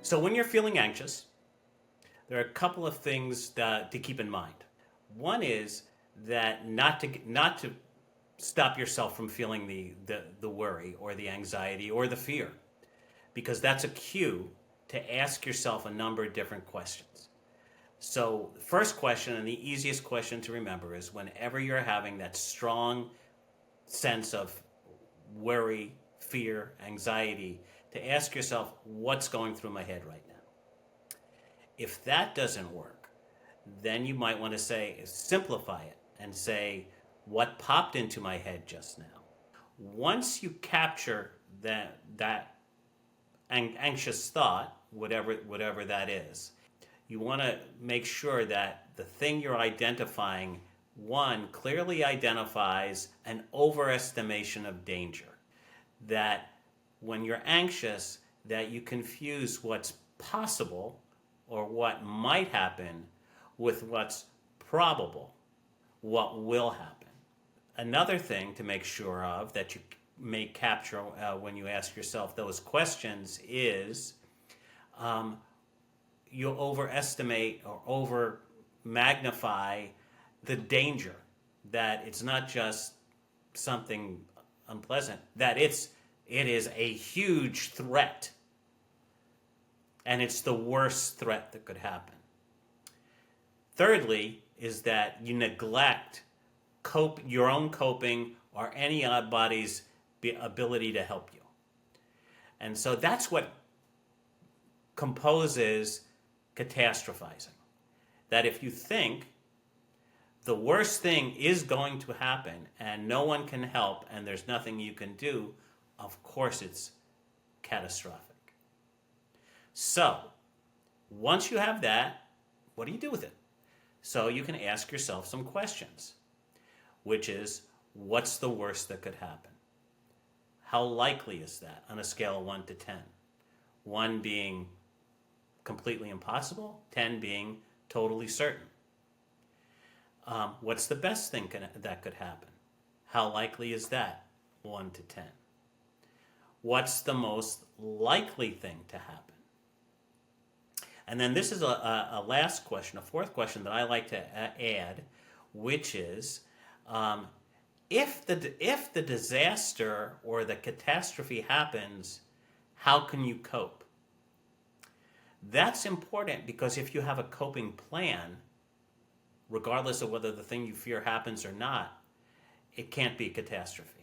So when you're feeling anxious, there are a couple of things to keep in mind. One is that not to stop yourself from feeling the worry or the anxiety or the fear, because that's a cue to ask yourself a number of different questions. So the first question, and the easiest question to remember, is whenever you're having that strong sense of worry, fear, anxiety, to ask yourself, what's going through my head right now? If that doesn't work, then you might want to simplify it and say, what popped into my head just now? Once you capture that anxious thought, whatever that is, you want to make sure that the thing you're identifying, one, clearly identifies an overestimation of danger. That when you're anxious, that you confuse what's possible or what might happen with what's probable, what will happen. Another thing to make sure of that you may capture when you ask yourself those questions is you overestimate or over magnify the danger, that it's not just something unpleasant, that it is a huge threat, and it's the worst threat that could happen. Thirdly is that you neglect your own coping or anybody's ability to help you. And so that's what composes catastrophizing. That if you think the worst thing is going to happen and no one can help and there's nothing you can do, of course it's catastrophic. So, once you have that, what do you do with it? So you can ask yourself some questions, which is, what's the worst that could happen? How likely is that on a scale of 1 to 10? 1 being completely impossible, 10 being totally certain. What's the best thing that could happen? How likely is that? 1 to 10. What's the most likely thing to happen? And then this is a last question, a fourth question that I like to add, which is, if the disaster or the catastrophe happens, how can you cope? That's important, because if you have a coping plan, regardless of whether the thing you fear happens or not, it can't be a catastrophe.